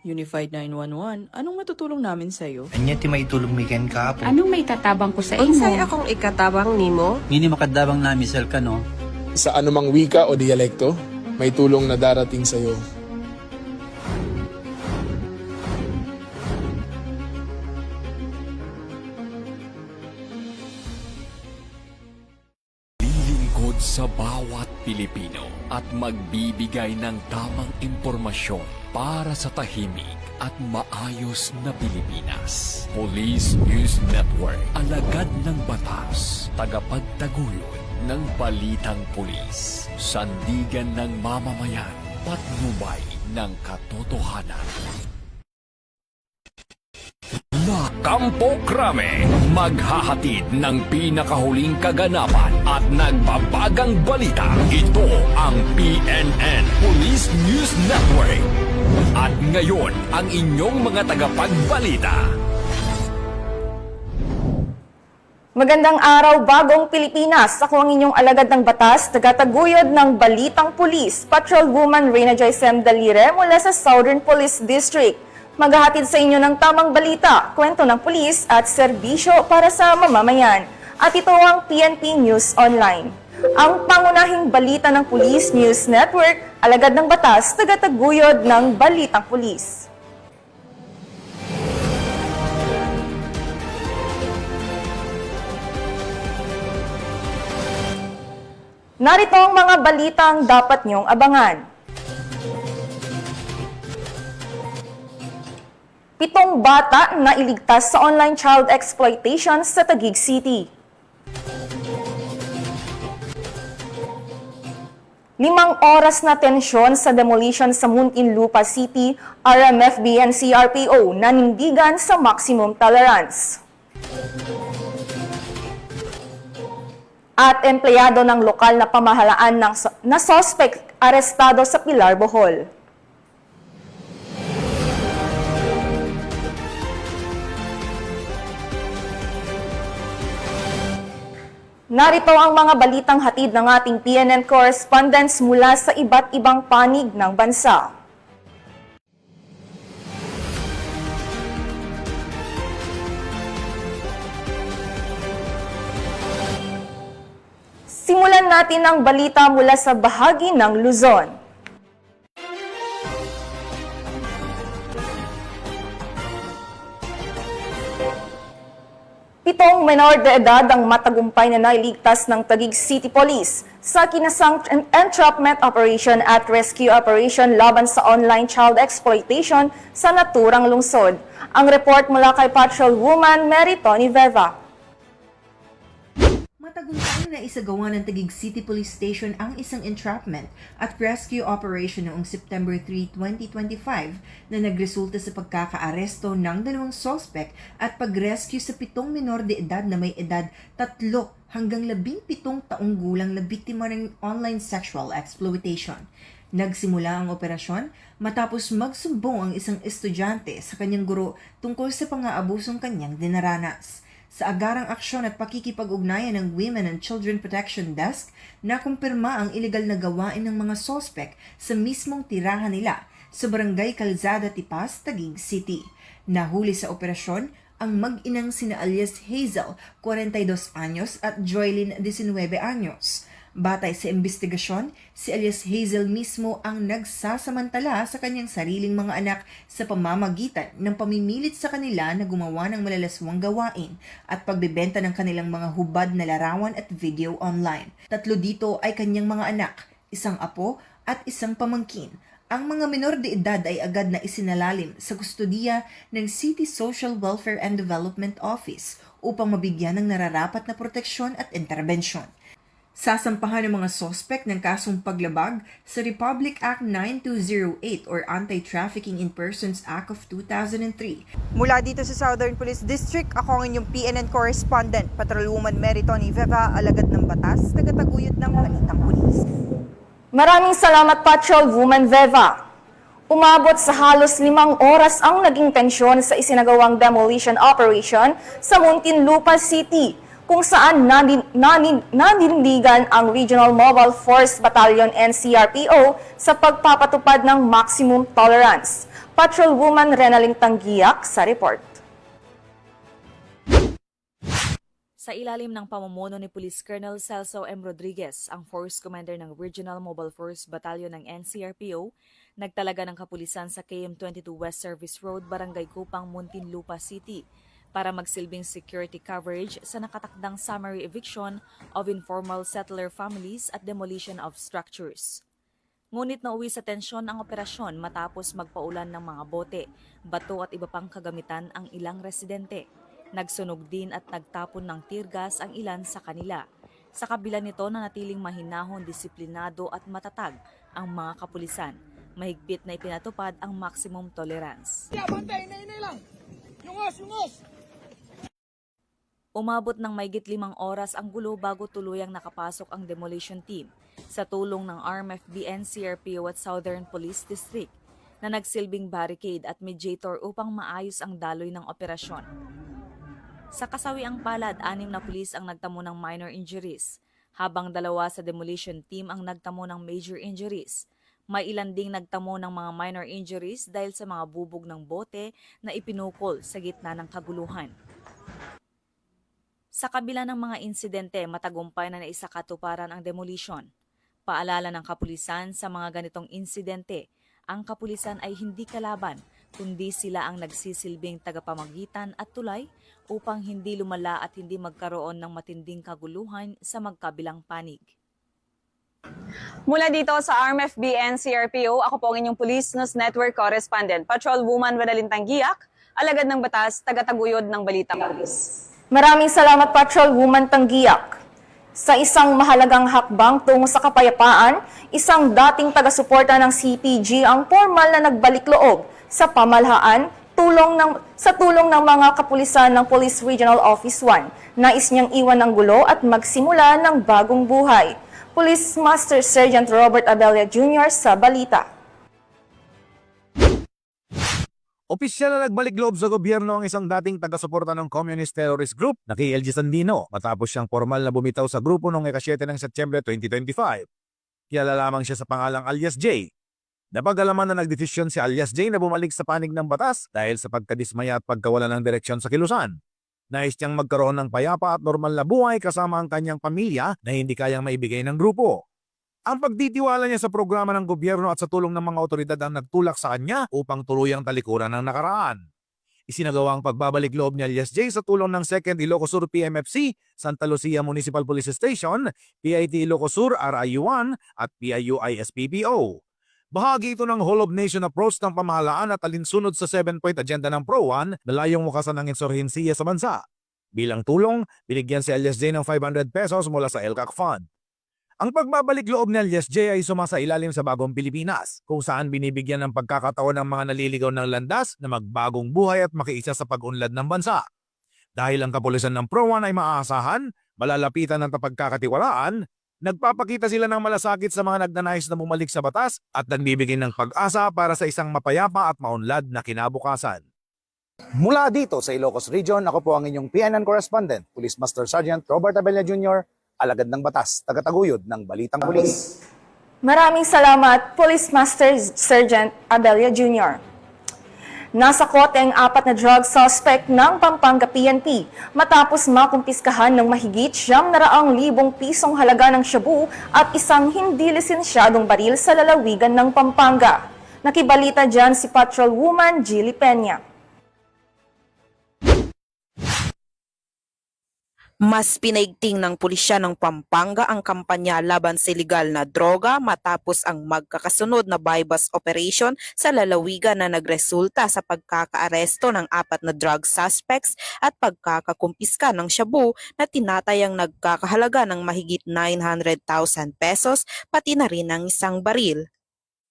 Unified 911, anong matutulong namin sa'yo? Anya ti maitulong mi ken kapo. Anong may tatabang ko sa Unsay imo? akong ikatabang nimo? Ngini makadabang namisal ka no? Sa anumang wika o dialekto, may tulong na darating sa iyo. Lilingkod sa bawat Pilipino at magbibigay ng tamang impormasyon para sa tahimik at maayos na Pilipinas. Police News Network, alagad ng batas, tagapagtaguyod ng balitang pulis, sandigan ng mamamayan, patnubay ng katotohanan. La Campo Crame, maghahatid ng pinakahuling kaganapan at nagbabagang balita. Ito ang PNN Police News Network. At ngayon, ang inyong mga tagapagbalita. Magandang araw, bagong Pilipinas. Ako ang inyong alagad ng batas, tagataguyod ng Balitang Pulis, Patrolwoman Reyna Joyce M. Dalire mula sa Southern Police District. Maghahatid sa inyo ng tamang balita, kwento ng pulis at serbisyo para sa mamamayan. At ito ang PNP News Online. Ang pangunahing balita ng Police News Network, alagad ng batas, tagataguyod ng Balitang Pulis. Narito ang mga balitang dapat niyong abangan. 7 bata na iligtas sa online child exploitation sa Taguig City. 5 oras na tensyon sa demolition sa Muntinlupa City, RMFB and CRPO nanindigan sa maximum tolerance. At empleyado ng lokal na pamahalaan na suspect arestado sa Pilar, Bohol. Narito ang mga balitang hatid ng ating PNN correspondents mula sa iba't ibang panig ng bansa. Simulan natin ang balita mula sa bahagi ng Luzon. 7 menor de edad ang matagumpay na nailigtas ng Taguig City Police sa kinasang entrapment operation at rescue operation laban sa online child exploitation sa naturang lungsod. Ang report mula kay Patrolwoman Mary Tony Veva. Matagumpay na isagawa ng Taguig City Police Station ang isang entrapment at rescue operation noong September 3, 2025 na nagresulta sa pagkakaaresto ng 2 suspect at pag-rescue sa 7 menor de edad na may edad 3 hanggang 17 taong gulang na biktima ng online sexual exploitation. Nagsimula ang operasyon matapos magsumbong ang isang estudyante sa kanyang guro tungkol sa pang-aabusong kanyang dinaranas. Sa agarang aksyon at pakikipag-ugnayan ng Women and Children Protection Desk, nakumpirma ang ilegal na gawain ng mga sospek sa mismong tirahan nila sa Barangay Calzada, Tipas, Taguig City. Nahuli sa operasyon ang mag-inang sina alias Hazel, 42 anyos at Joylyn, 19 anyos. Batay sa investigasyon, si alias Hazel mismo ang nagsasamantala sa kanyang sariling mga anak sa pamamagitan ng pamimilit sa kanila na gumawa ng malalaswang gawain at pagbebenta ng kanilang mga hubad na larawan at video online. 3 dito ay kanyang mga anak, 1 apo at 1 pamangkin. Ang mga menor de edad ay agad na isinalalim sa kustudiya ng City Social Welfare and Development Office upang mabigyan ng nararapat na proteksyon at interbensyon. Sasampahan ng mga sospek ng kasong paglabag sa Republic Act 9208 or Anti-Trafficking in Persons Act of 2003. Mula dito sa Southern Police District, ako ang inyong PNN correspondent, Patrolwoman Mary Tony Veva, alagad ng batas, tagataguyod ng Balitang Pulis. Maraming salamat, Patrolwoman Veva. Umabot sa halos 5 oras ang naging tensyon sa isinagawang demolition operation sa Muntinlupa City, kung saan nanindigan ang Regional Mobile Force Battalion and CRPO sa pagpapatupad ng maximum tolerance. Patrolwoman Renaling Tanggiak sa report. Sa ilalim ng pamumuno ni Police Colonel Celso M. Rodriguez, ang Force Commander ng Regional Mobile Force Battalion ng NCRPO, nagtalaga ng kapulisan sa KM22 West Service Road, Barangay Kupang, Muntinlupa City para magsilbing security coverage sa nakatakdang summary eviction of informal settler families at demolition of structures. Ngunit nauwi sa tensyon ang operasyon matapos magpaulan ng mga bote, bato at iba pang kagamitan ang ilang residente. Nagsunog din at nagtapon ng tear gas ang ilan sa kanila. Sa kabila nito na natiling mahinahon, disiplinado at matatag ang mga kapulisan. Mahigpit na ipinatupad ang maximum tolerance. Umabot ng mahigit 5 oras ang gulo bago tuluyang nakapasok ang demolition team sa tulong ng RMFB, NCRPO at Southern Police District na nagsilbing barricade at mediator upang maayos ang daloy ng operasyon. Sa kasawiang palad, 6 na pulis ang nagtamo ng minor injuries, habang 2 sa demolition team ang nagtamo ng major injuries. May ilan ding nagtamo ng mga minor injuries dahil sa mga bubog ng bote na ipinukol sa gitna ng kaguluhan. Sa kabila ng mga insidente, matagumpay na naisakatuparan ang demolition. Paalala ng kapulisan sa mga ganitong insidente, ang kapulisan ay hindi kalaban, kundi sila ang nagsisilbing tagapamagitan at tulay upang hindi lumala at hindi magkaroon ng matinding kaguluhan sa magkabilang panig. Mula dito sa RMFB NCRPO, ako po ang inyong Police News Network Correspondent, Patrolwoman Renaling Tanggiak, alagad ng batas, tagataguyod ng Balitang Pulis. Maraming salamat, Patrolwoman Tanggiak. Sa isang mahalagang hakbang tungo sa kapayapaan, isang dating taga-suporta ng CPG ang formal na nagbalik loob sa pamahalaan sa tulong ng mga kapulisan ng Police Regional Office 1. Nais niyang iwan ng gulo at magsimula ng bagong buhay. Police Master Sergeant Robert Abella Jr. sa balita. Opisyal na nagbalik loob sa gobyerno ang isang dating taga-suporta ng Communist Terrorist Group na kay LG Sandino matapos siyang formal na bumitaw sa grupo noong 7 ng Setyembre 2025. Kilala lamang siya sa pangalang alias J. Napag-alaman na nagdesisyon si alias J na bumalik sa panig ng batas dahil sa pagkadismaya at pagkawala ng direksyon sa kilusan. Nais niyang magkaroon ng payapa at normal na buhay kasama ang kanyang pamilya na hindi kayang maibigay ng grupo. Ang pagtitiwala niya sa programa ng gobyerno at sa tulong ng mga otoridad ang nagtulak sa kanya upang tuluyang talikuran ng nakaraan. Isinagawa ang pagbabalik loob ni alias J sa tulong ng 2nd Ilocos Sur PMFC, Santa Lucia Municipal Police Station, PIT Ilocos Sur RIU1 at PIU ISPPO. Bahagi ito ng whole of nation approach ng pamahalaan at alinsunod sa 7-point agenda ng Pro-1 na layong wakasan ng insurhensiya sa bansa. Bilang tulong, binigyan si alias J ng 500 pesos mula sa LCAC Fund. Ang pagbabalik loob ni alias J ay sumasailalim sa bagong Pilipinas, kung saan binibigyan ng pagkakataon ng mga naliligaw ng landas na magbagong buhay at makiisa sa pag-unlad ng bansa. Dahil ang kapulisan ng Pro-1 ay maaasahan, malalapitan ng pagkakatiwalaan, nagpapakita sila ng malasakit sa mga nagnanais na bumalik sa batas at nagbibigay ng pag-asa para sa isang mapayapa at maunlad na kinabukasan. Mula dito sa Ilocos Region, ako po ang inyong PNN Correspondent, Police Master Sergeant Robert Abella Jr., alagad ng batas, tagataguyod ng Balitang Pulis. Maraming salamat, Police Master Sergeant Abella Jr. Nasa kote ang 4 na drug suspect ng Pampanga PNP matapos makumpiskahan ng mahigit 700,000 pisong halaga ng shabu at isang hindi lisensyadong baril sa lalawigan ng Pampanga. Nakibalita dyan si Patrolwoman Jilly Peña. Mas pinaigting ng pulisya ng Pampanga ang kampanya laban sa ilegal na droga matapos ang magkakasunod na bypass operation sa lalawigan na nagresulta sa pagkakaaresto ng 4 na drug suspects at pagkakakumpiska ng shabu na tinatayang nagkakahalaga ng mahigit 900,000 pesos pati na rin ang isang baril.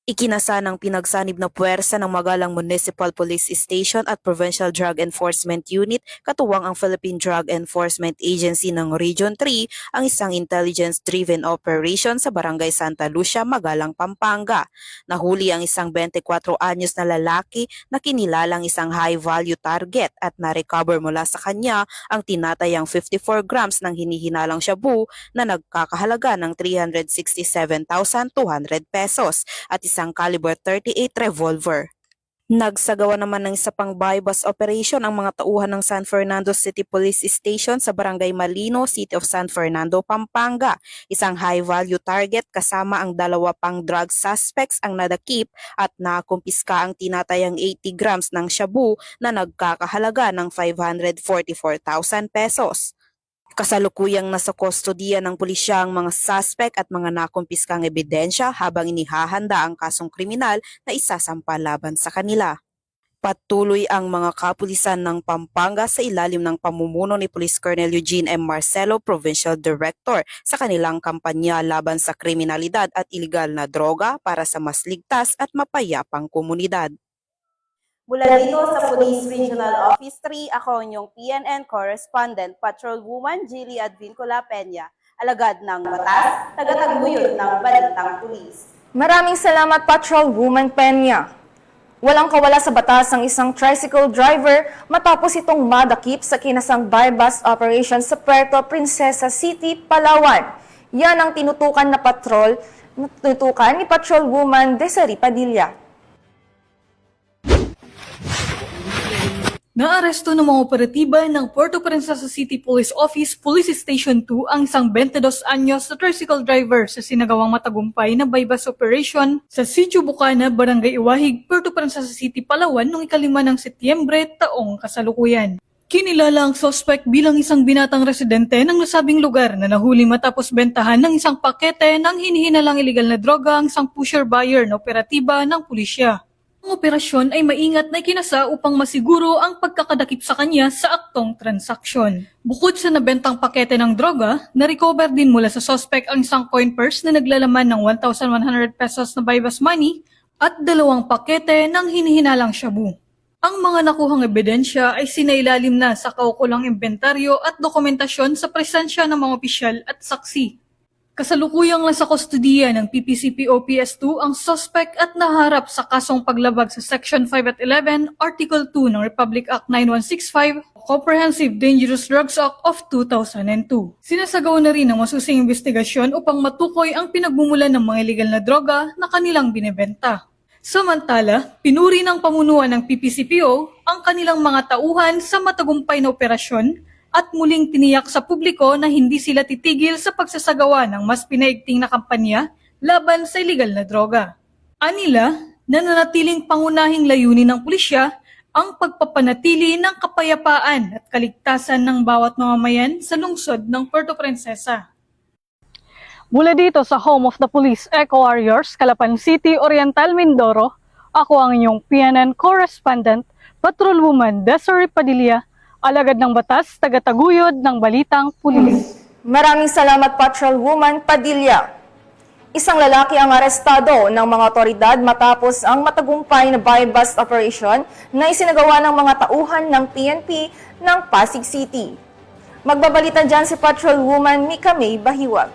Ikinasa ng pinagsanib na puwersa ng Magalang Municipal Police Station at Provincial Drug Enforcement Unit katuwang ang Philippine Drug Enforcement Agency ng Region 3 ang isang intelligence-driven operation sa Barangay Santa Lucia, Magalang, Pampanga. Nahuli ang isang 24 anyos na lalaki na kinilalang isang high-value target at na-recover mula sa kanya ang tinatayang 54 grams ng hinihinalang shabu na nagkakahalaga ng 367,200 pesos at isang caliber 38 revolver. Nagsagawa naman ng isa pang buy-bus operation ang mga tauhan ng San Fernando City Police Station sa Barangay Malino, City of San Fernando, Pampanga. Isang high-value target kasama ang 2 pang drug suspects ang nadakip at nakumpiska ang tinatayang 80 grams ng shabu na nagkakahalaga ng 544,000 pesos. Kasalukuyang nasa kustodiya ng pulisya ang mga suspect at mga nakumpiskang ebidensya habang inihahanda ang kasong kriminal na isasampa laban sa kanila. Patuloy ang mga kapulisan ng Pampanga sa ilalim ng pamumuno ni Police Colonel Eugene M. Marcelo, Provincial Director, sa kanilang kampanya laban sa kriminalidad at iligal na droga para sa mas ligtas at mapayapang komunidad. Mula dito sa Police Regional Office 3, ako ang inyong PNN Correspondent, Patrolwoman Jilly Advincula Peña, alagad ng batas, tagataguyod ng Balitang Pulis. Maraming salamat, Patrolwoman Peña. Walang kawala sa batas ang isang tricycle driver matapos itong madakip sa kinasang buy-bus operation sa Puerto Princesa City, Palawan. Yan ang tinutukan ni Patrolwoman Desiree Padilla. Naaresto ng mga operatiba ng Puerto Princesa City Police Office, Police Station 2 ang isang 22 anyos na tricycle driver sa sinagawang matagumpay na buy-bus operation sa Sitio Bucana, Barangay Iwahig, Puerto Princesa City, Palawan noong 5 ng Setyembre taong kasalukuyan. Kinilala ang suspect bilang isang binatang residente ng nasabing lugar na nahuli matapos bentahan ng isang pakete ng hinihinalang iligal na droga ang isang pusher buyer na operatiba ng pulisya. Ang operasyon ay maingat na ikinasa upang masiguro ang pagkakadakip sa kanya sa aktong transaksyon. Bukod sa nabentang pakete ng droga, na-recover din mula sa suspect ang isang coin purse na naglalaman ng 1,100 pesos na buy-bus money at 2 pakete ng hinihinalang shabu. Ang mga nakuhang ebidensya ay sinailalim na sa kaukulang inventaryo at dokumentasyon sa presensya ng mga opisyal at saksi. Kasalukuyang nasa kustodiya ng PPCPO PS2 ang suspect at naharap sa kasong paglabag sa Section 5 at 11, Article 2 ng Republic Act 9165, Comprehensive Dangerous Drugs Act of 2002. Sinasagawa na rin ang masusing investigasyon upang matukoy ang pinagmumulan ng mga illegal na droga na kanilang binebenta. Samantala, pinuri ng pamunuan ng PPCPO ang kanilang mga tauhan sa matagumpay na operasyon at muling tiniyak sa publiko na hindi sila titigil sa pagsasagawa ng mas pinaigting na kampanya laban sa iligal na droga. Anila, nananatiling pangunahing layunin ng pulisya ang pagpapanatili ng kapayapaan at kaligtasan ng bawat mamamayan sa lungsod ng Puerto Princesa. Mula dito sa Home of the Police Eco Warriors, Calapan City, Oriental, Mindoro, ako ang inyong PNN Correspondent, Patrolwoman Desiree Padilla, alagad ng batas, tagataguyod ng Balitang Pulis. Maraming salamat, Patrolwoman Padilla. Isang lalaki ang arestado ng mga otoridad matapos ang matagumpay na buy-bus operation na isinagawa ng mga tauhan ng PNP ng Pasig City. Magbabalita dyan si Patrolwoman Mika May Bahiwag.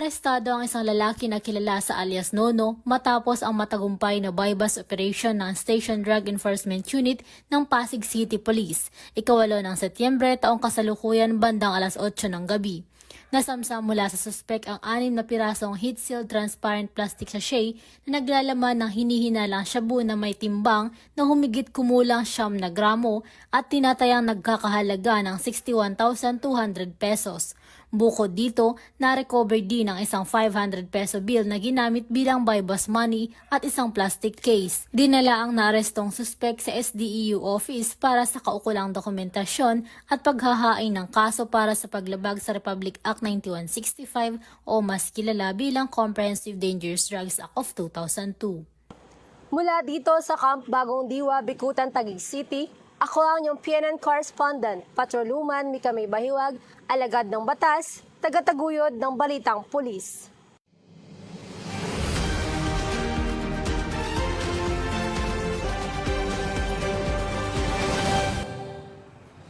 Arestado ang isang lalaki na kilala sa alias Nono matapos ang matagumpay na buy-bus operation ng Station Drug Enforcement Unit ng Pasig City Police, 8 ng Setyembre taong kasalukuyan bandang alas 8 ng gabi. Nasamsam mula sa suspect ang 6 na pirasong heat-sealed transparent plastic sachet na naglalaman ng hinihinalang shabu na may timbang na humigit kumulang 9 na gramo at tinatayang nagkakahalaga ng 61,200 pesos. Bukod dito, na-recover din ang isang 500 peso bill na ginamit bilang buy-bus money at isang plastic case. Dinala ang naarestong suspect sa SDEU office para sa kaukulang dokumentasyon at paghahain ng kaso para sa paglabag sa Republic Act 9165 o mas kilala bilang Comprehensive Dangerous Drugs Act of 2002. Mula dito sa Camp Bagong Diwa, Bikutan, Taguig City, ako ang inyong PNN Correspondent, Patrolwoman Mika May Bahiwag, alagad ng batas, tagataguyod ng Balitang Pulis.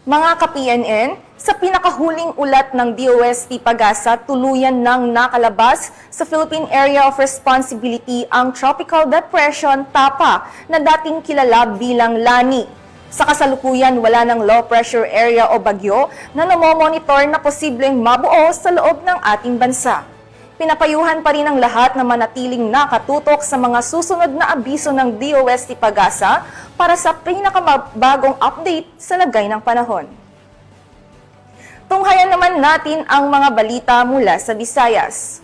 Mga ka-PNN, sa pinakahuling ulat ng DOST Pag-asa, tuluyan nang nakalabas sa Philippine Area of Responsibility ang Tropical Depression Tapa na dating kilala bilang Lani. Sa kasalukuyan, wala ng low pressure area o bagyo na namomonitor na posibleng mabuo sa loob ng ating bansa. Pinapayuhan pa rin ang lahat na manatiling nakatutok sa mga susunod na abiso ng DOST Pag-asa para sa pinakamabagong update sa lagay ng panahon. Tunghayan naman natin ang mga balita mula sa Visayas.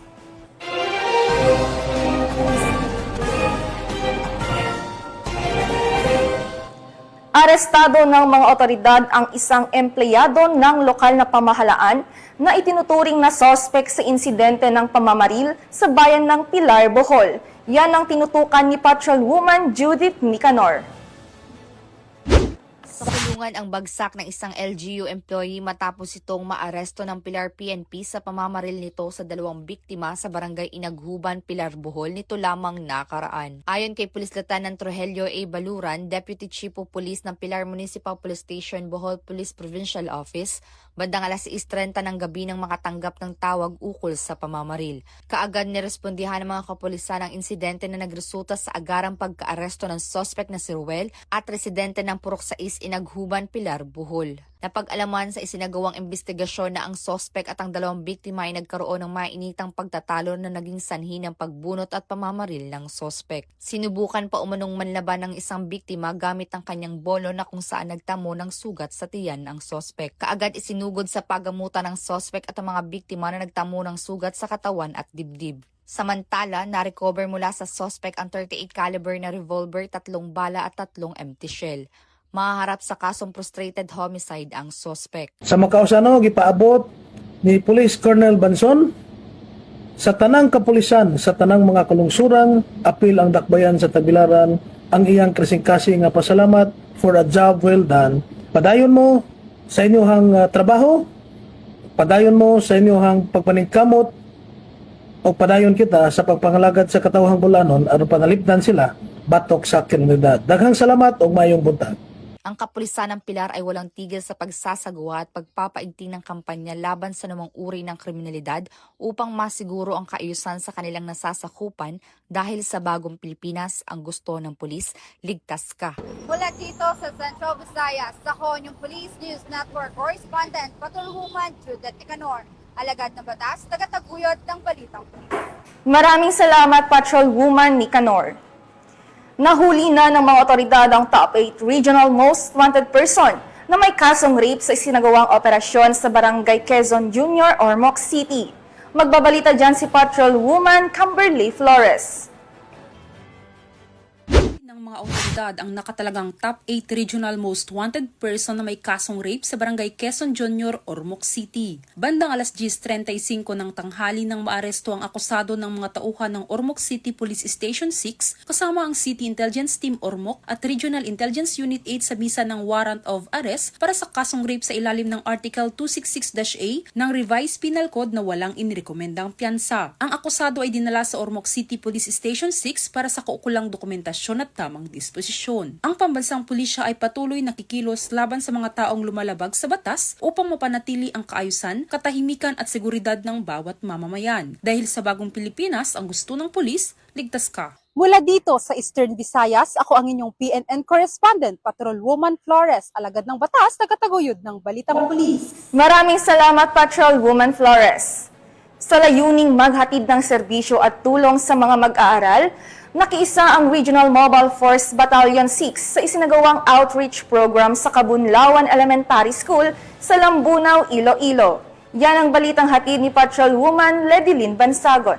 Arestado ng mga otoridad ang isang empleyado ng lokal na pamahalaan na itinuturing na sospek sa insidente ng pamamaril sa bayan ng Pilar, Bohol. Yan ang tinutukan ni Patrolwoman Judith Nicanor. Sa kulungan ang bagsak ng isang LGU employee matapos itong maaresto ng Pilar PNP sa pamamaril nito sa 2 biktima sa barangay Inaghuban, Pilar, Bohol nito lamang nakaraan. Ayon kay Police Lieutenant Rogelio A. Baluran, Deputy Chief of Police ng Pilar Municipal Police Station, Bohol Police Provincial Office, bandang alas 6:30 ng gabi nang makatanggap ng tawag ukol sa pamamaril. Kaagad nirespondihan ng mga kapulisan ang insidente na nagresulta sa agarang pagkaaresto ng suspect na si Ruel at residente ng Purok 6 Inaghuban, Pilar, Bohol. Napag-alaman sa isinagawang investigasyon na ang sospek at ang 2 biktima ay nagkaroon ng mainitang pagtatalo na naging sanhi ng pagbunot at pamamaril ng sospek. Sinubukan pa umanong manlaban ng isang biktima gamit ang kanyang bolo na kung saan nagtamo ng sugat sa tiyan ng sospek. Kaagad isinugod sa paggamutan ng sospek at ang mga biktima na nagtamo ng sugat sa katawan at dibdib. Samantala, na-recover mula sa sospek ang 38 caliber na revolver, 3 bala at 3 empty shell. Mahaharap sa kasong frustrated homicide ang sospek. Sa makausano, gipaabot ni Police Colonel Banson sa tanang kapulisan, sa tanang mga kalungsurang, apil ang dakbayan sa Tagbilaran, ang iyang kasing-kasing nga pasalamat for a job well done. Padayon mo sa inyong trabaho, padayon mo sa inyong pagpaningkamot, o padayon kita sa pagpangalagad sa katawhang bulanon aron panalipdan sila batok sa kriminalidad. Daghang salamat o mayong buntag. Ang kapulisan ng Pilar ay walang tigil sa pagsasagawa at pagpapaigting ng kampanya laban sa namang uri ng kriminalidad upang masiguro ang kaayusan sa kanilang nasasakupan dahil sa bagong Pilipinas ang gusto ng pulis, ligtas ka. Mula dito sa Central Visayas, ako yung Police News Network Correspondent Patrolwoman Judith Nicanor. Alagad ng batas, tagataguyod ng balitang pulis. Maraming salamat, Patrolwoman Nicanor. Nahuli na ng mga otoridad ang top 8 regional most wanted person na may kasong rape sa isinagawang operasyon sa Barangay Quezon Junior, Ormoc City. Magbabalita dyan si Patrolwoman Kimberly Flores. Ng mga otoridad ang nakatalagang top 8 regional most wanted person na may kasong rape sa Barangay Quezon Junior, Ormoc City. Bandang alas 10:35 ng tanghali nang maaresto ang akusado ng mga tauhan ng Ormoc City Police Station 6 kasama ang City Intelligence Team Ormoc at Regional Intelligence Unit 8 sa bisa ng warrant of arrest para sa kasong rape sa ilalim ng Article 266-A ng Revised Penal Code na walang inirekomendang piyansa. Ang akusado ay dinala sa Ormoc City Police Station 6 para sa kaukulang dokumentasyon at tamang disposisyon. Ang pambansang pulisya ay patuloy nakikilos laban sa mga taong lumalabag sa batas upang mapanatili ang kaayusan, katahimikan at seguridad ng bawat mamamayan. Dahil sa bagong Pilipinas, ang gusto ng pulis, ligtas ka. Mula dito sa Eastern Visayas, ako ang inyong PNN Correspondent, Patrolwoman Flores, alagad ng batas, tagataguyod ng Balitang Pulis. Maraming salamat, Patrolwoman Flores. Sa layuning maghatid ng serbisyo at tulong sa mga mag-aaral, nakiisa ang Regional Mobile Force Battalion 6 sa isinagawang outreach program sa Kabunlawan Elementary School sa Lambunaw, Iloilo. Yan ang balitang hatid ni Patrolwoman Ledilyn Bansagon.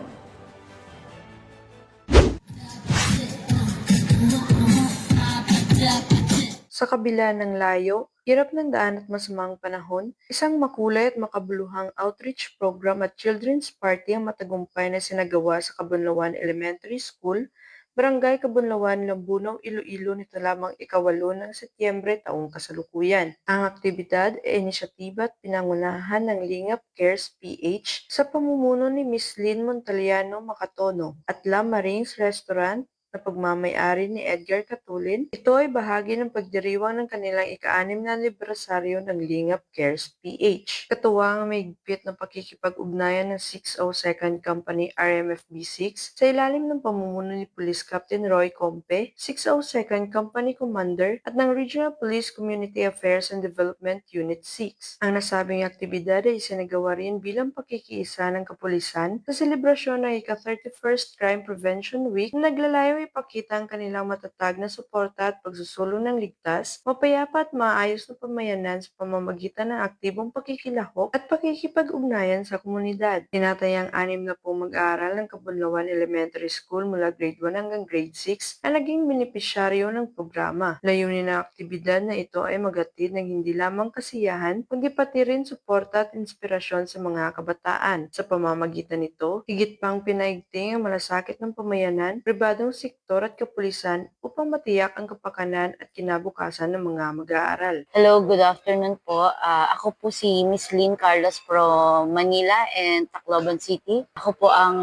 Sa kabila ng layo, hirap ng daan at masamang panahon, isang makulay at makabuluhang outreach program at children's party ang matagumpay na sinagawa sa Kabunlawan Elementary School, Barangay Kabunlawan, Lambunaw, Iloilo nito lamang 8 ng Setyembre taong kasalukuyan. Ang aktibidad ay inisyatiba at pinangunahan ng Lingap Cares PH sa pamumuno ni Miss Lynn Montaliano Macatono at La Marines Restaurant, na pagmamay-ari ni Edgar Catulin. Ito ay bahagi ng pagdiriwang ng kanilang ika-6 na anibersaryo ng Lingap Cares PH. Katuwang may higpit na pakikipag-ugnayan ng 602nd Company RMFB-6 sa ilalim ng pamumuno ni Police Captain Roy Compe, 602nd Company Commander at ng Regional Police Community Affairs and Development Unit 6. Ang nasabing aktibidad ay isinagawa rin bilang pakikiisa ng kapulisan sa selebrasyon ng ika-31st Crime Prevention Week na naglalayong ipakita ang kanilang matatag na suporta at pagsusulong ng ligtas, mapayapa at maayos na pamayanan sa pamamagitan ng aktibong pakikilahok at pakikipag-ugnayan sa komunidad. Tinatayang 6 na pong mag-aaral ng Kabunlawan Elementary School mula grade 1 hanggang grade 6 ang naging benepisyaryo ng programa. Layunin ng aktibidad na ito ay maghatid ng hindi lamang kasiyahan, kundi pati rin suporta at inspirasyon sa mga kabataan. Sa pamamagitan nito, higit pang pinaigting ang malasakit ng pamayanan, pribadong sektor at kapulisan upang matiyak ang kapakanan at kinabukasan ng mga mag-aaral. Hello, good afternoon po. Ako po si Miss Lynn Carlos from Manila and Tacloban City. Ako po ang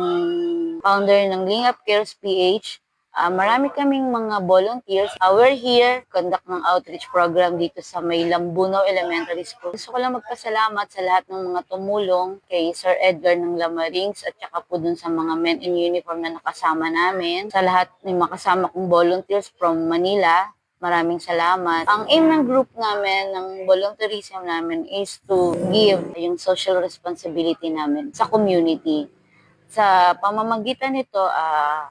founder ng Lingap Cares PH. Marami kaming mga volunteers. We're here, conduct ng outreach program dito sa may Lambuno Elementary School. Gusto ko lang magpasalamat sa lahat ng mga tumulong kay Sir Edgar ng Lamarings at saka po dun sa mga men in uniform na nakasama namin. Sa lahat ng makasama kong volunteers from Manila, maraming salamat. Ang aim ng group namin, ng volunteerism namin is to give yung social responsibility namin sa community. Sa pamamagitan nito,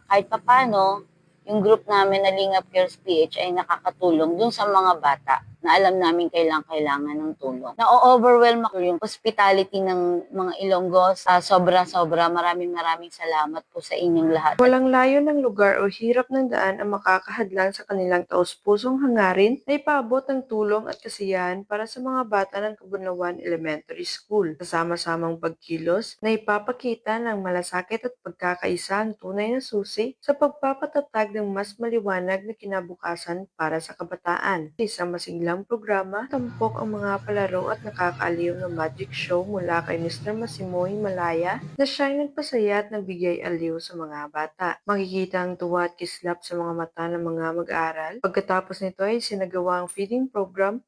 kahit papano, yung group namin na Lingap Cares PH ay nakakatulong dun sa mga bata na alam namin kailangan ng tulong. Na-overwhelm ako yung hospitality ng mga Ilonggos. Sobra-sobra. Maraming salamat po sa inyong lahat. Walang layo ng lugar o hirap ng daan ang makakahadlang sa kanilang taus-pusong hangarin na ipaabot ang tulong at kasiyahan para sa mga bata ng Kabunlawan Elementary School. Kasama-samang pagkilos na ipapakita ng malasakit at pagkakaisa ang tunay na susi sa pagpapatatag ng mas maliwanag na kinabukasan para sa kabataan. Isang masiglang programa, tampok ang mga palaro at nakakaaliw na magic show mula kay Mr. Masimoy Malaya na siya'y nagpasaya at nagbigay aliw sa mga bata. Makikita ang tuwa at kislap sa mga mata ng mga mag-aaral. Pagkatapos nito ay sinagawa ang feeding program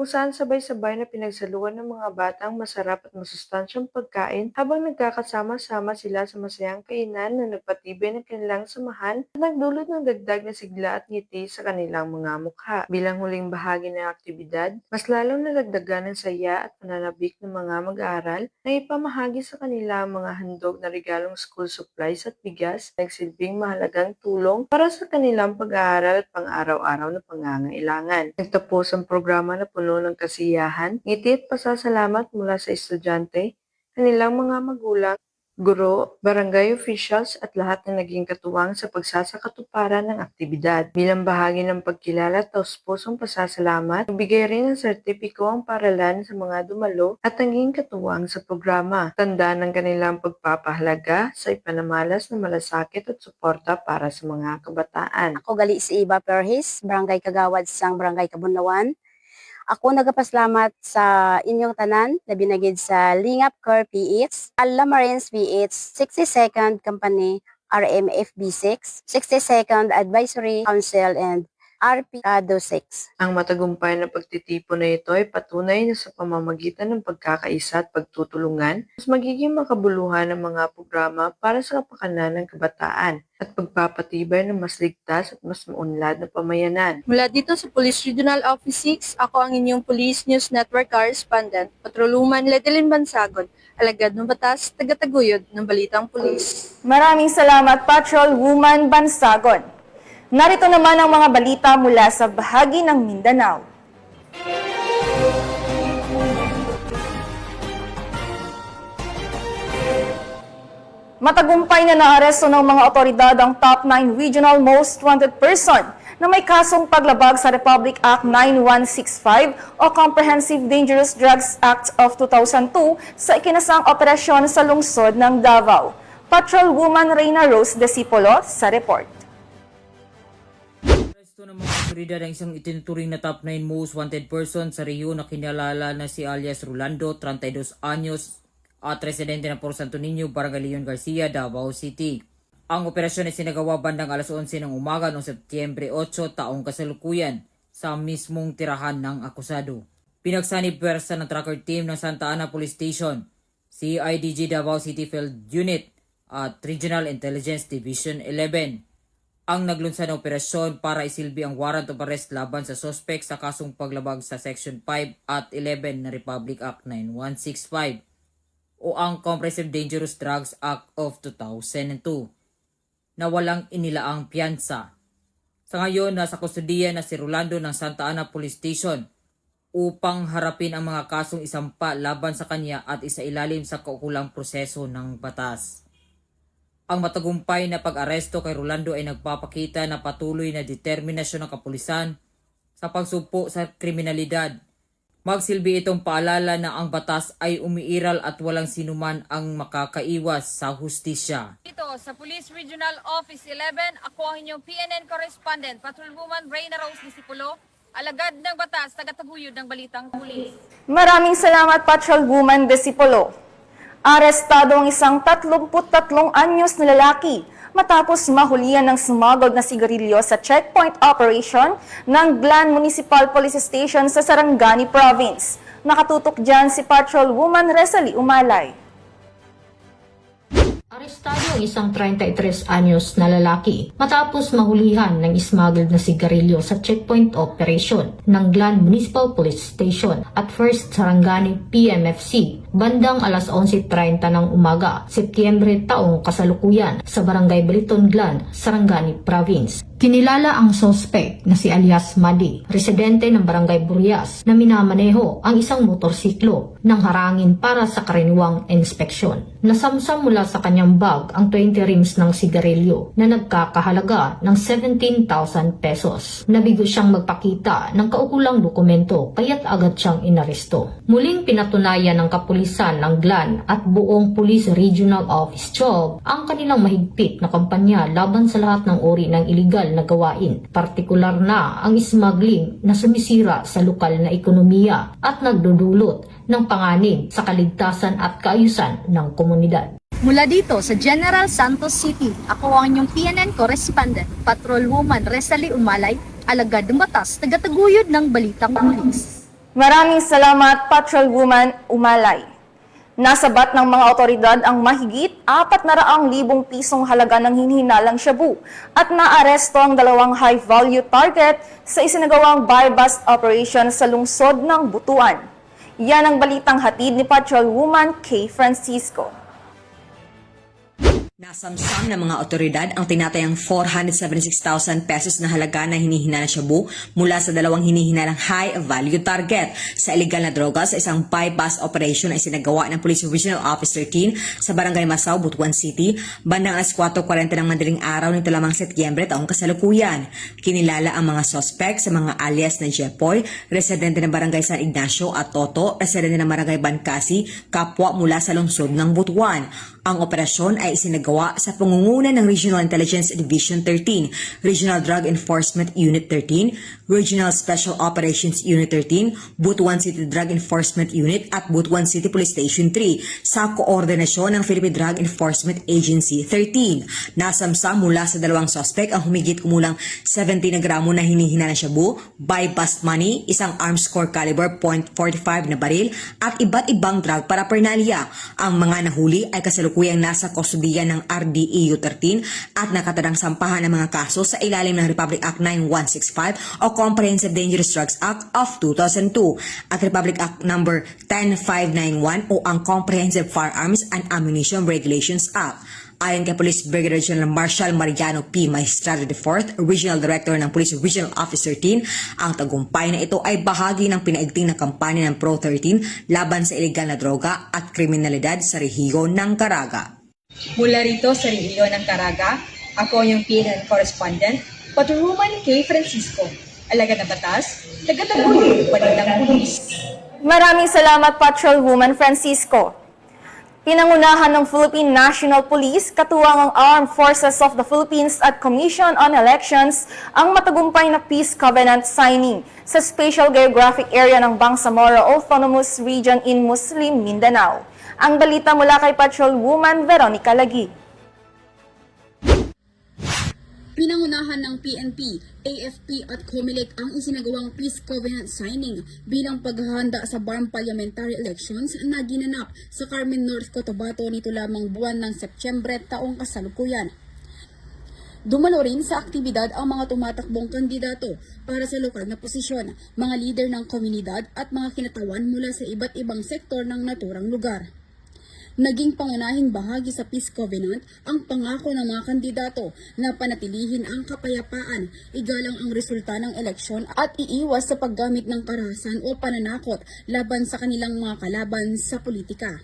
kung saan sabay-sabay na pinagsaluan ng mga batang masarap at masustansyang pagkain habang nagkakasama-sama sila sa masayang kainan na nagpatibay ng kanilang samahan at nagdulot ng dagdag na sigla at ngiti sa kanilang mga mukha. Bilang huling bahagi ng aktibidad, mas lalong nalagdagan ng saya at pananabik ng mga mag-aaral na ipamahagi sa kanila ang mga handog na regalong school supplies at bigas na nagsilbing mahalagang tulong para sa kanilang pag-aaral at pang-araw-araw na pangangailangan. Nagtapos ang programa na puno ng kasiyahan, ngiti at pasasalamat mula sa estudyante, kanilang mga magulang, guro, barangay officials at lahat na naging katuwang sa pagsasakatuparan ng aktibidad. Bilang bahagi ng pagkilala at taus-pusong pasasalamat, nagbigay rin ng sertipiko ang paralan sa mga dumalo at naging katuwang sa programa. Tanda ng kanilang pagpapahalaga sa ipanamalas na malasakit at suporta para sa mga kabataan. Ako gali si Iba Perhis, Barangay Kagawad sang Barangay Kabunlawan. Ako nagapasalamat sa inyong tanan na binagid sa Lingap Cares PH, Lamarings PH, 62nd Company RMFB6, 62nd Advisory Council and RP 6. Ang matagumpay na pagtitipon na ito ay patunay na sa pamamagitan ng pagkakaisa at pagtutulungan, mas magiging makabuluhan ng mga programa para sa kapakanan ng kabataan at pagpapatibay ng mas ligtas at mas maunlad na pamayanan. Mula dito sa Police Regional Office 6, ako ang inyong Police News Network Correspondent, Patrolwoman Ledelyn Bansagon, alagad ng batas, tagataguyod ng Balitang Pulis. Maraming salamat, Patrolwoman Bansagon. Narito naman ang mga balita mula sa bahagi ng Mindanao. Matagumpay na naaresto ng mga otoridad ang top 9 regional most wanted person na may kasong paglabag sa Republic Act 9165 o Comprehensive Dangerous Drugs Act of 2002 sa ikinasang operasyon sa lungsod ng Davao. Patrolwoman Reyna Rose Desipolo sa report. Ng mga otoridad ang isang itinuturing na top 9 most wanted person sa rehiyon na kinalala na si alias Rolando, 32 anyos, at residente ng Port Santo Niño, Barangay Leon Garcia, Davao City. Ang operasyon ay sinagawa bandang alas 11 ng umaga noong Setyembre 8 taong kasalukuyan sa mismong tirahan ng akusado. Pinagsanib pwersa ng tracker team ng Santa Ana Police Station, CIDG Davao City Field Unit at Regional Intelligence Division 11 ang naglunsad ng operasyon para isilbi ang warrant of arrest laban sa suspect sa kasong paglabag sa Section 5 at 11 ng Republic Act 9165 o ang Comprehensive Dangerous Drugs Act of 2002 na walang inilaang piyansa. Sa ngayon, nasa kustudiya na si Rolando ng Santa Ana Police Station upang harapin ang mga kasong isampa laban sa kanya at isailalim sa kaukulang proseso ng batas. Ang matagumpay na pag-aresto kay Rolando ay nagpapakita na patuloy na determinasyon ng kapulisan sa pagsugpo sa kriminalidad. Magsilbi itong paalala na ang batas ay umiiral at walang sinuman ang makakaiwas sa hustisya. Dito sa Police Regional Office 11, ako ang inyong PNN correspondent, Patrolwoman Reyna Rose Disipulo, alagad ng batas, tagataguyod ng balitang pulis. Maraming salamat, Patrolwoman Disipulo. Arestado ang isang 33 anyos na lalaki matapos mahulihan ng smuggled na sigarilyo sa checkpoint operation ng Glan Municipal Police Station sa Sarangani Province. Nakatutok dyan si Patrolwoman Resalie Umalay. Arestado ang isang 33 anyos na lalaki matapos mahulihan ng smuggled na sigarilyo sa checkpoint operation ng Glan Municipal Police Station at 1st Sarangani PMFC bandang alas 11:30 ng umaga, Setyembre taong kasalukuyan sa Barangay Baliton, Glan, Sarangani Province. Kinilala ang suspect na si alias Madi, residente ng Barangay Burias, na minamaneho ang isang motorsiklo nang harangin para sa karaniwang inspeksyon. Nasamsam mula sa kanyang bag ang 20 rims ng sigarilyo na nagkakahalaga ng 17,000 pesos. Nabigo siyang magpakita ng kaukulang dokumento kaya't agad siyang inaresto. Muling pinatunayan ng kapulisan ng Glan at buong Police Regional Office 12 ang kanilang mahigpit na kampanya laban sa lahat ng uri ng iligal na gawain, partikular na ang smuggling na sumisira sa lokal na ekonomiya at nagdudulot ng panganib sa kaligtasan at kaayusan ng komunidad. Mula dito sa General Santos City, ako ang inyong PNN correspondent, Patrolwoman Resalie Umalay, alagad ng batas, tagataguyod ng balitang pulis. Maraming salamat, Patrolwoman Umalay. Nasabat ng mga otoridad ang mahigit 400,000 pisong halaga ng hinihinalang shabu at naaresto ang 2 high-value target sa isinagawang buy-bust operation sa lungsod ng Butuan. Yan ang balitang hatid ni Patrolwoman Kay Francisco. Nasamsam ng mga otoridad ang tinatayang 476,000 pesos na halaga na hinihina na shabu mula sa 2 hinihinalang high-value target sa illegal na droga sa isang buy-bust operation na isinagawa ng Police Regional Office 13 sa Barangay Masaw, Butuan City, bandang alas 4:40 ng madaling araw nito lamang Setyembre taong kasalukuyan. Kinilala ang mga suspect sa mga alias na Jepoy, residente ng Barangay San Ignacio, at Toto, residente ng Barangay Bancasi, kapwa mula sa lungsod ng Butuan. Ang operasyon ay isinagawa sa pangunguna ng Regional Intelligence Division 13, Regional Drug Enforcement Unit 13, Regional Special Operations Unit 13, Butuan City Drug Enforcement Unit at Butuan City Police Station 3 sa koordinasyon ng Philippine Drug Enforcement Agency 13. Nasamsam mula sa 2 suspect ang humigit kumulang 70 na gramo na hinihina na shabu, buy-bust money, isang arms core caliber .45 na baril at iba't ibang drug paraphernalia. Ang mga nahuli ay kasalukuyang nasa kustudiya ng RDEU 13 at nakatadang sampahan ng mga kaso sa ilalim ng Republic Act 9165 o Comprehensive Dangerous Drugs Act of 2002 at Republic Act No. 10591 o ang Comprehensive Firearms and Ammunition Regulations Act. Ayon kay Police Brigadier General Marshal Mariano P. Maestrado IV, Regional Director ng Police Regional Office 13, ang tagumpay na ito ay bahagi ng pinaigting na kampanya ng Pro-13 laban sa iligal na droga at kriminalidad sa rehiyon ng Caraga. Mula rito sa rehiyon ng Caraga, ako yung PNN correspondent, Patrolwoman Kay Francisco, alagad ng batas, tagataguyod ng balitang pulis. Maraming salamat, Patrolwoman Francisco. Pinangunahan ng Philippine National Police, katuwang ang Armed Forces of the Philippines at Commission on Elections ang matagumpay na Peace Covenant signing sa Special Geographic Area ng Bangsamoro Autonomous Region in Muslim Mindanao. Ang balita mula kay Patrolwoman Veronica Lagi. Samahan ng PNP, AFP at COMELEC ang isinagawang Peace Covenant signing bilang paghahanda sa BARM parliamentary elections na ginanap sa Carmen North Cotabato nito lamang buwan ng Setyembre taong kasalukuyan. Dumalo rin sa aktibidad ang mga tumatakbong kandidato para sa lokal na posisyon, mga lider ng komunidad at mga kinatawan mula sa iba't ibang sektor ng naturang lugar. Naging pangunahing bahagi sa Peace Covenant ang pangako ng mga kandidato na panatilihin ang kapayapaan, igalang ang resulta ng eleksyon at iiwas sa paggamit ng karahasan o pananakot laban sa kanilang mga kalaban sa politika.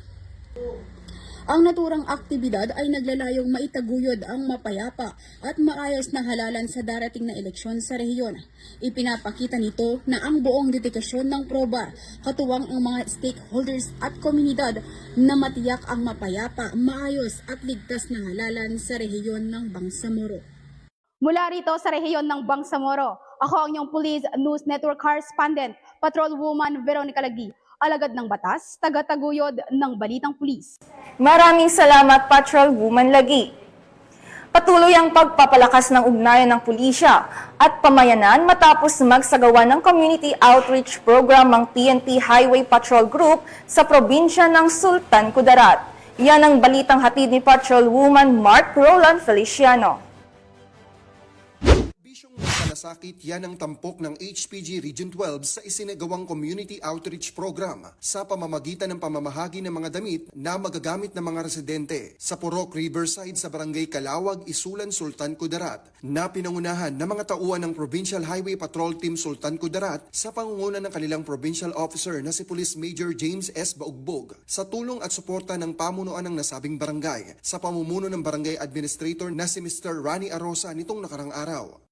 Ang naturang aktibidad ay naglalayong maitaguyod ang mapayapa at maayos na halalan sa darating na eleksyon sa rehiyon. Ipinapakita nito na ang buong dedikasyon ng PROBAR, katuwang ang mga stakeholders at komunidad na matiyak ang mapayapa, maayos at ligtas na halalan sa rehiyon ng Bangsamoro. Mula rito sa rehiyon ng Bangsamoro, ako ang inyong Police News Network Correspondent, Patrolwoman Veronica Lagi, alagad ng batas, tagataguyod ng Balitang Pulis. Maraming salamat, Patrolwoman Lagi. Patuloy ang pagpapalakas ng ugnayan ng pulisya at pamayanan matapos magsagawa ng community outreach program ng PNP Highway Patrol Group sa probinsya ng Sultan Kudarat. Yan ang balitang hatid ni Patrolwoman Mark Roland Feliciano. Malasakit, yan ang tampok ng HPG Region 12 sa isinagawang Community Outreach Program sa pamamagitan ng pamamahagi ng mga damit na magagamit ng mga residente sa Purok Riverside sa Barangay Kalawag, Isulan, Sultan Kudarat na pinangunahan ng mga tauhan ng Provincial Highway Patrol Team Sultan Kudarat sa pangunguna ng kanilang Provincial Officer na si Police Major James S. Baugbog sa tulong at suporta ng pamunuan ng nasabing barangay sa pamumuno ng Barangay Administrator na si Mr. Rani Arosa nitong nakarang araw.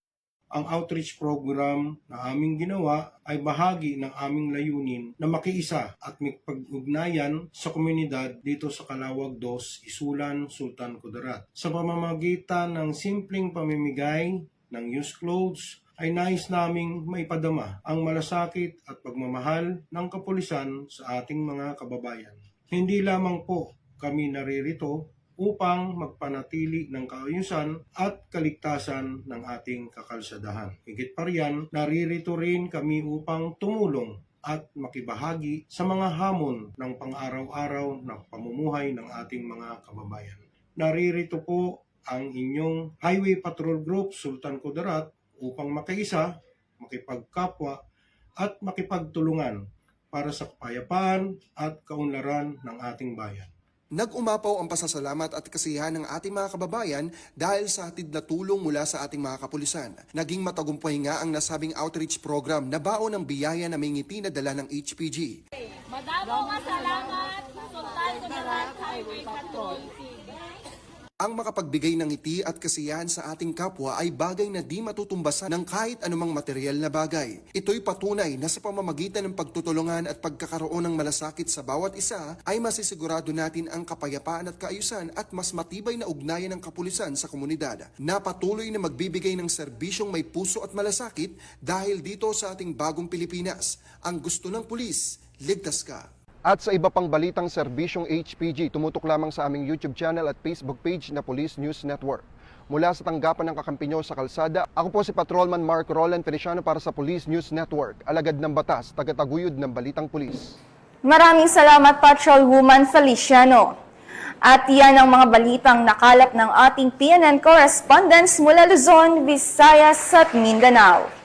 Ang outreach program na aming ginawa ay bahagi ng aming layunin na makiisa at magpag-ugnayan sa komunidad dito sa Kalawag 2, Isulan, Sultan Kudarat. Sa pamamagitan ng simpleng pamimigay ng used clothes, ay nais naming maipadama ang malasakit at pagmamahal ng kapulisan sa ating mga kababayan. Hindi lamang po kami naririto upang magpanatili ng kaayusan at kaligtasan ng ating kakalsadahan. Higit pa riyan, naririto rin kami upang tumulong at makibahagi sa mga hamon ng pang-araw-araw na pamumuhay ng ating mga kababayan. Naririto po ang inyong Highway Patrol Group Sultan Kudarat upang makiisa, makipagkapwa at makipagtulungan para sa kapayapaan at kaunlaran ng ating bayan. Nag-umapaw ang pasasalamat at kasiyahan ng ating mga kababayan dahil sa hatid na tulong mula sa ating mga kapulisan. Naging matagumpay nga ang nasabing outreach program na baon ng biyaya na may ngiti na dala ng HPG. Madamo nga salamat, Sultan Kudarat Highway Patrol. Ang makapagbigay ng ngiti at kasiyahan sa ating kapwa ay bagay na di matutumbasan ng kahit anumang material na bagay. Ito'y patunay na sa pamamagitan ng pagtutulungan at pagkakaroon ng malasakit sa bawat isa ay masisigurado natin ang kapayapaan at kaayusan at mas matibay na ugnayan ng kapulisan sa komunidad na patuloy na magbibigay ng serbisyong may puso at malasakit dahil dito sa ating bagong Pilipinas. Ang gusto ng pulis, ligtas ka. At sa iba pang balitang serbisyong HPG, tumutok lamang sa aming YouTube channel at Facebook page na Police News Network. Mula sa tanggapan ng kakampi nyo sa kalsada, ako po si Patrolman Mark Roland Feliciano para sa Police News Network, alagad ng batas, tagataguyod ng balitang pulis. Maraming salamat, Patrolwoman Feliciano. At yan ang mga balitang nakalap ng ating PNN correspondents mula Luzon, Visayas at Mindanao.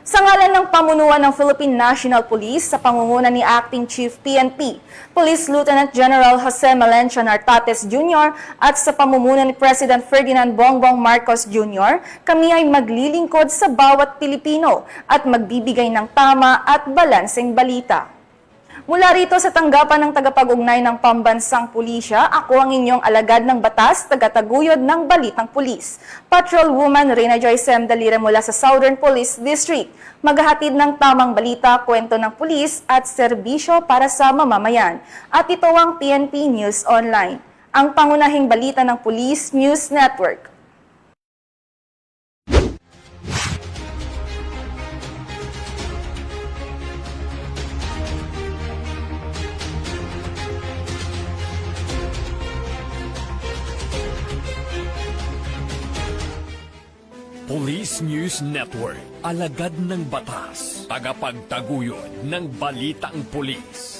Sa ngalan ng pamunuan ng Philippine National Police sa pangunguna ni Acting Chief PNP, Police Lieutenant General Jose Malencia Nartates Jr. at sa pamumuno ni President Ferdinand Bongbong Marcos Jr., kami ay maglilingkod sa bawat Pilipino at magbibigay ng tama at balanseng balita. Mula rito sa tanggapan ng tagapag-ugnay ng Pambansang Pulisya, ako ang inyong alagad ng batas, tagataguyod ng Balitang Pulis. Patrolwoman Reyna Joyce M. Dalire mula sa Southern Police District. Maghahatid ng tamang balita, kwento ng pulis at serbisyo para sa mamamayan. At ito ang PNP News Online, ang pangunahing balita ng Police News Network. Police News Network, alagad ng batas, tagapagtaguyod ng balitang pulis.